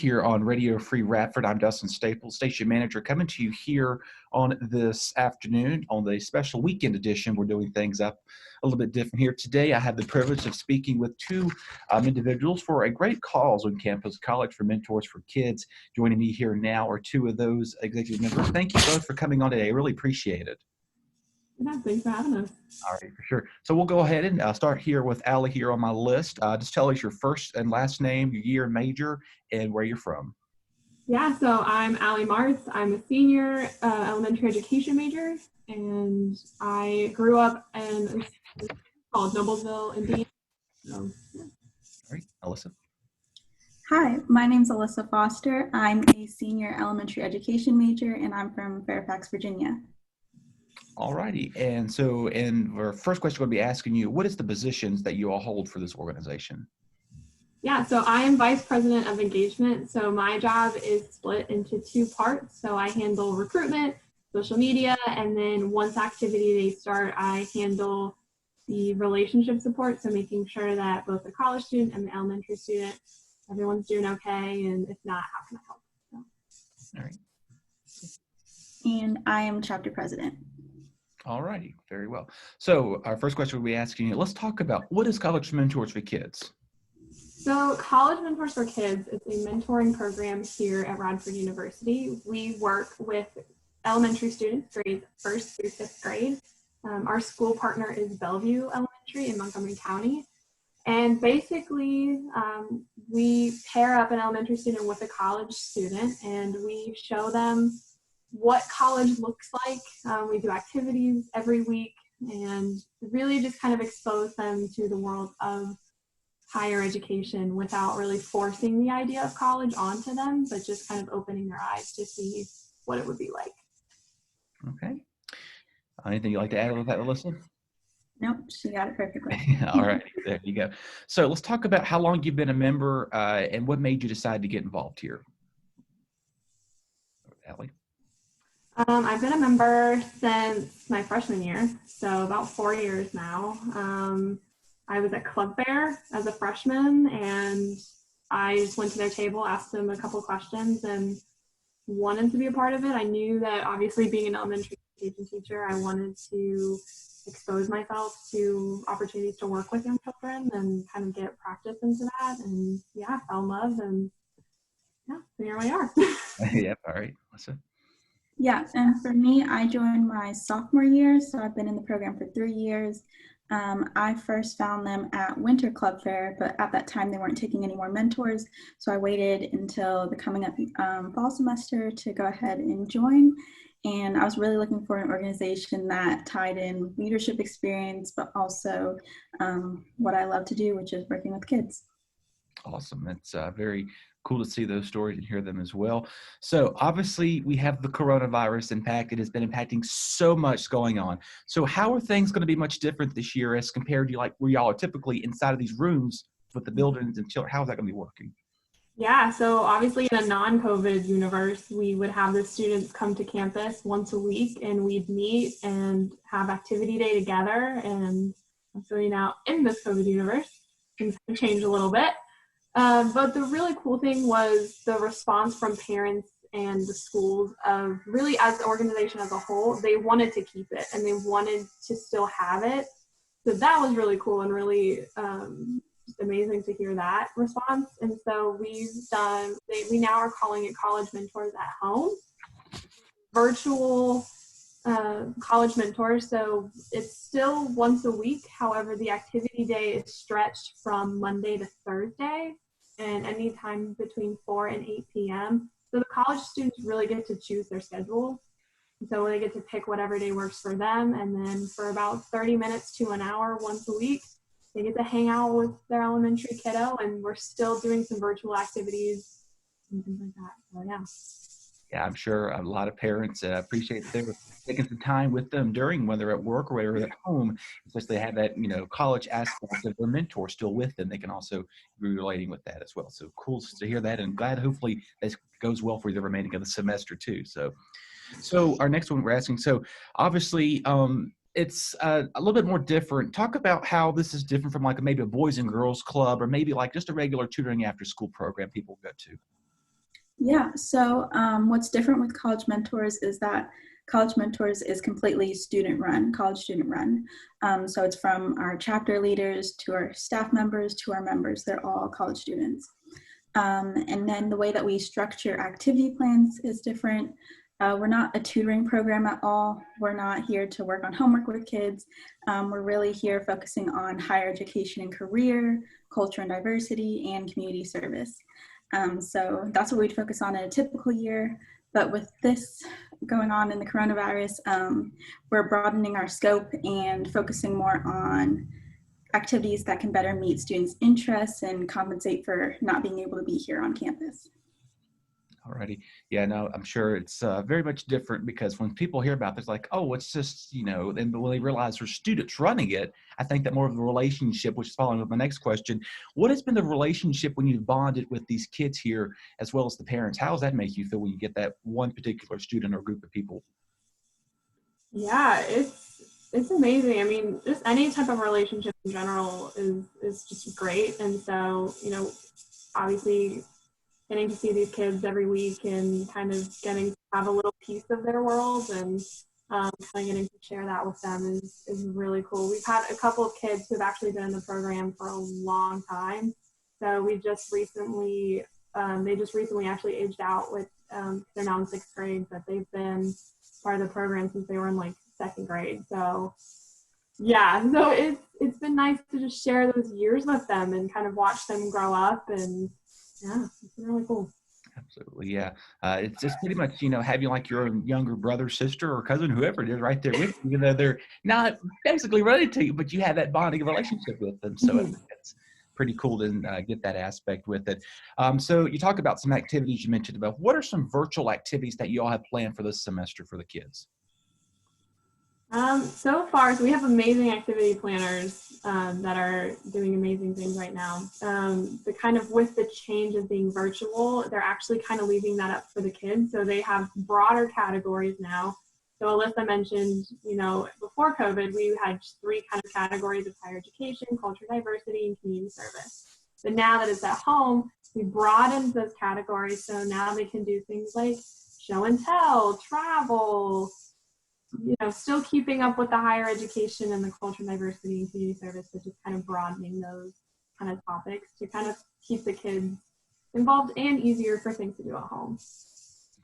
Here on Radio Free Radford. I'm Dustin Staples, station manager, coming to you here on this afternoon on the special weekend edition. We're doing things up a little bit different here. Today, I have the privilege of speaking with two individuals for a great cause on campus, College for Mentors for Kids. Joining me here now are two of those executive members. Thank you both for coming on today. I really appreciate it. Yeah, thanks for having us. All right, for sure. So we'll go ahead and start here with Allie here on my list. Just tell us your first and last name, your year and major, and where you're from. Yeah, so I'm Allie Martz. I'm a senior elementary education major, and I grew up in a school called Noblesville, Indiana. So, yeah. All right, Alyssa. Hi, my name's Alyssa Foster. I'm a senior elementary education major, and I'm from Fairfax, Virginia. All righty. And so, our first question, we're going to be asking you, what is the positions that you all hold for this organization? Yeah, so I am vice president of engagement. So my job is split into two parts. So I handle recruitment, social media, and then once activity days start, I handle the relationship support. So making sure that both the college student and the elementary student, everyone's doing okay. And if not, how can I help? So. All right. And I am chapter president. All righty. Very well. So our first question we'll be asking you, let's talk about what is College Mentors for Kids? So College Mentors for Kids is a mentoring program here at Radford University. We work with elementary students, grades 1st through 5th grade. Our school partner is Bellevue Elementary in Montgomery County. And basically, we pair up an elementary student with a college student, and we show them what college looks like. We do activities every week and really just kind of expose them to the world of higher education without really forcing the idea of college onto them, but just kind of opening their eyes to see what it would be like. Okay. Anything you'd like to add with that, Alyssa? Nope, she got it perfectly. All right, there you go. So let's talk about how long you've been a member and what made you decide to get involved here. Allie? I've been a member since my freshman year, so about 4 years now. I was at Club Fair as a freshman, and I just went to their table, asked them a couple questions, and wanted to be a part of it. I knew that obviously being an elementary education teacher, I wanted to expose myself to opportunities to work with young children and kind of get practice into that. And yeah, I fell in love, and yeah, so here we are. Yep, all right. Alyssa? Yeah, and for me, I joined my sophomore year, so I've been in the program for 3 years. I first found them at Winter Club Fair, but at that time they weren't taking any more mentors, so I waited until the coming up fall semester to go ahead and join. And I was really looking for an organization that tied in leadership experience, but also what I love to do, which is working with kids. Awesome. It's very cool to see those stories and hear them as well. So obviously we have the coronavirus impact. It has been impacting so much going on. So how are things going to be much different this year as compared to like where y'all are typically inside of these rooms with the buildings and children? How is that going to be working? Yeah, so obviously in a non-COVID universe, we would have the students come to campus once a week and we'd meet and have activity day together. And so now in this COVID universe, things have changed a little bit. But the really cool thing was the response from parents and the schools of really as the organization as a whole, they wanted to keep it and they wanted to still have it. So that was really cool and really just amazing to hear that response. And so we now are calling it College Mentors at Home, virtual college mentors. So it's still once a week. However, the activity day is stretched from Monday to Thursday and anytime between 4 and 8 p.m. So the college students really get to choose their schedule. So they get to pick whatever day works for them. And then for about 30 minutes to an hour once a week, they get to hang out with their elementary kiddo. And we're still doing some virtual activities and things like that. So yeah. Yeah, I'm sure a lot of parents appreciate that they were taking some time with them during when they're at work or whether they're at home, especially they have that, college aspect of their mentor still with them. They can also be relating with that as well. So cool to hear that, and glad hopefully this goes well for the remaining of the semester too. So our next one we're asking, so obviously it's a little bit more different. Talk about how this is different from like maybe a boys and girls club or maybe like just a regular tutoring after school program people go to. Yeah, so what's different with College Mentors is that College Mentors is completely student run, college student run. So it's from our chapter leaders to our staff members to our members. They're all college students. And then the way that we structure activity plans is different. We're not a tutoring program at all. We're not here to work on homework with kids. We're really here focusing on higher education and career, culture and diversity, and community service. So that's what we'd focus on in a typical year. But with this going on in the coronavirus, we're broadening our scope and focusing more on activities that can better meet students' interests and compensate for not being able to be here on campus. Alrighty. Yeah, no, I'm sure it's very much different because when people hear about this, like, oh, it's just, and when they realize there's students running it, I think that more of the relationship, which is following up my next question, what has been the relationship when you've bonded with these kids here as well as the parents? How does that make you feel when you get that one particular student or group of people? Yeah, it's amazing. I mean, just any type of relationship in general is just great. And so, obviously getting to see these kids every week and kind of getting to have a little piece of their world and kind of getting to share that with them is really cool. We've had a couple of kids who have actually been in the program for a long time. So we just recently, they just recently actually aged out with, they're now in 6th grade, but they've been part of the program since they were in like 2nd grade. So yeah, so it's been nice to just share those years with them and kind of watch them grow up, and yeah, it's been really cool. Absolutely, yeah. It's just pretty much, having like your own younger brother, sister, or cousin, whoever it is, right there with you, even though they're not basically related to you, but you have that bonding relationship with them. So I think that's pretty cool to get that aspect with it. So you talk about some activities you mentioned about. What are some virtual activities that you all have planned for this semester for the kids? So far, so we have amazing activity planners that are doing amazing things right now. The kind of with the change of being virtual, they're actually kind of leaving that up for the kids. So they have broader categories now. So Alyssa mentioned, before COVID, we had 3 kind of categories of higher education, culture, diversity, and community service. But now that it's at home, we broadened those categories. So now they can do things like show and tell, travel, still keeping up with the higher education and the culture, diversity, and community service, but just kind of broadening those kind of topics to kind of keep the kids involved and easier for things to do at home.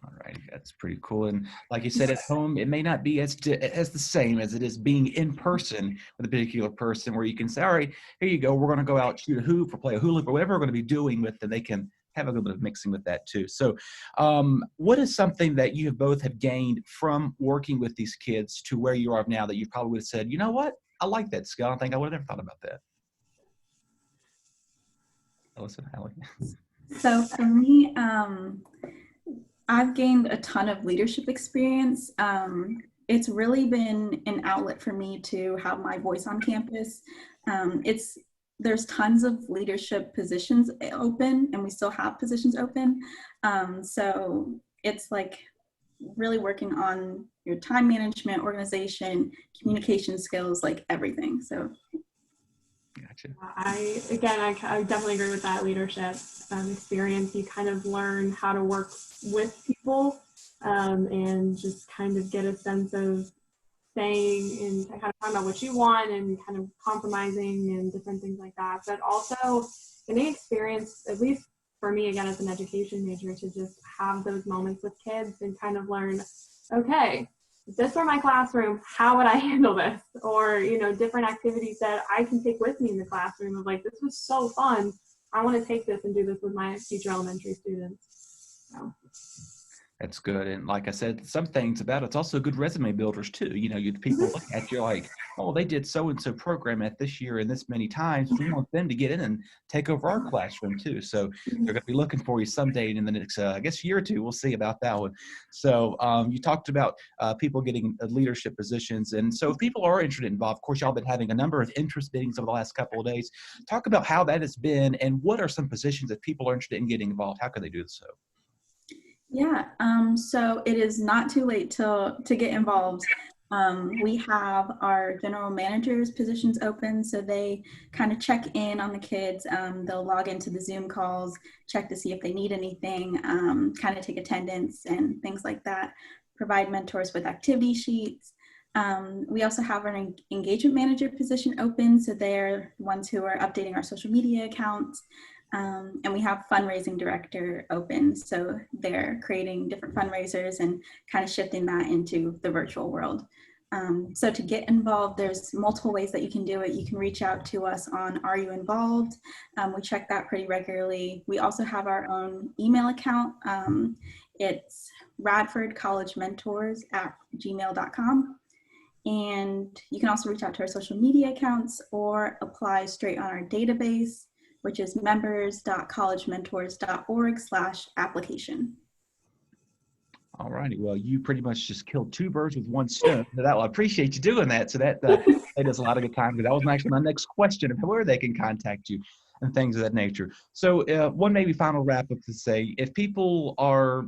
All right, that's pretty cool. And like you said, at home, it may not be as the same as it is being in person with a particular person, where you can say, all right, here you go, we're going to go out, shoot a hoop or play a hula hoop or whatever we're going to be doing with them. They can have a little bit of mixing with that too. So what is something that you both have gained from working with these kids to where you are now that you probably would have said, you know what, I like that skill. I think I would have never thought about that. Alyssa, Allie. So for me, I've gained a ton of leadership experience. It's really been an outlet for me to have my voice on campus. There's tons of leadership positions open, and we still have positions open. So it's like really working on your time management, organization, communication skills, like everything. So Gotcha. I definitely agree with that leadership experience. You kind of learn how to work with people and just kind of get a sense of saying and kind of talking about what you want and kind of compromising and different things like that. But also getting experience, at least for me, again, as an education major, to just have those moments with kids and kind of learn, okay, if this were my classroom, how would I handle this? Or, different activities that I can take with me in the classroom of like, this was so fun. I want to take this and do this with my future elementary students. So. That's good. And like I said, some things about it's also good resume builders too. People look at you like, oh, they did so-and-so program at this year and this many times. We want them to get in and take over our classroom too. So they're going to be looking for you someday in the next, year or two. We'll see about that one. So you talked about people getting leadership positions. And so if people are interested involved, of course, y'all been having a number of interest meetings over the last couple of days. Talk about how that has been and what are some positions that people are interested in getting involved. How can they do so? Yeah, so it is not too late to get involved. We have our general managers positions open, so they kind of check in on the kids. They'll log into the Zoom calls, check to see if they need anything, kind of take attendance and things like that, provide mentors with activity sheets. We also have an engagement manager position open, so they're the ones who are updating our social media accounts. And we have fundraising director open, so they're creating different fundraisers and kind of shifting that into the virtual world. So to get involved, there's multiple ways that you can do it. You can reach out to us on Are You Involved? We check that pretty regularly. We also have our own email account. It's Radford College Mentors at gmail.com. And you can also reach out to our social media accounts or apply straight on our database, which is members.collegementors.org/application. All righty. Well, you pretty much just killed two birds with one stone. I appreciate you doing that. So that does a lot of good time. That was actually my next question of where they can contact you and things of that nature. So one maybe final wrap up to say, if people are,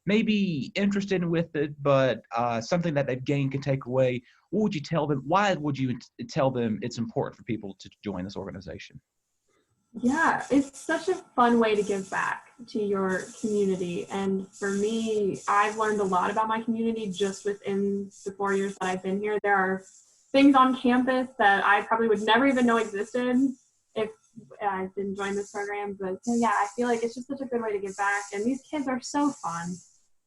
maybe interested with it, but something that they've gained can take away, what would you tell them? Why would you tell them it's important for people to join this organization? Yeah, it's such a fun way to give back to your community. And for me, I've learned a lot about my community just within the 4 years that I've been here. There are things on campus that I probably would never even know existed if I didn't join this program. But yeah, I feel like it's just such a good way to give back. And these kids are so fun,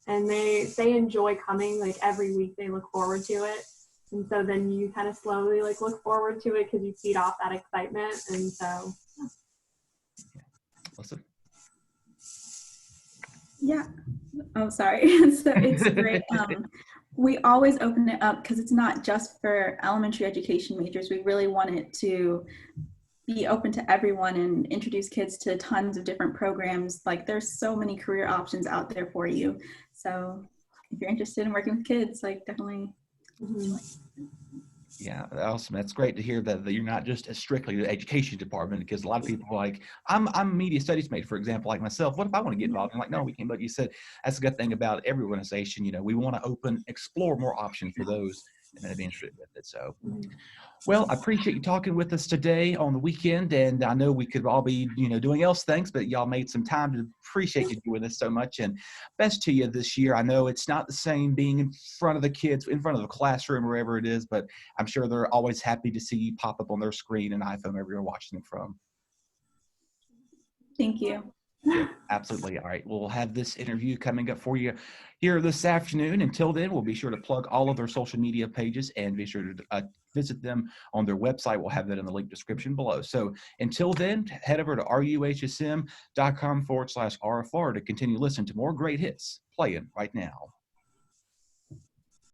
and they enjoy coming. Like every week they look forward to it. And so then you kind of slowly look forward to it because you feed off that excitement. And so Listen. Yeah. Oh, sorry. So it's great. We always open it up because it's not just for elementary education majors. We really want it to be open to everyone and introduce kids to tons of different programs. There's so many career options out there for you. So if you're interested in working with kids, definitely. Yeah, awesome. That's great to hear that you're not just strictly the education department, because a lot of people I'm a media studies major, for example, like myself. What if I want to get involved? I'm like, no, we can't. But you said that's a good thing about every organization. We want to explore more options for those that may be interested with it. So, well, I appreciate you talking with us today on the weekend, and I know we could all be, doing else things, but y'all made some time to appreciate you doing this so much, and best to you this year. I know it's not the same being in front of the kids, in front of the classroom, wherever it is, but I'm sure they're always happy to see you pop up on their screen and iPhone wherever you're watching them from. Thank you. Yeah, absolutely. All right. We'll have this interview coming up for you here this afternoon. Until then, we'll be sure to plug all of their social media pages and be sure to visit them on their website. We'll have that in the link description below. So until then, head over to ruhsm.com/RFR to continue listening to more great hits playing right now.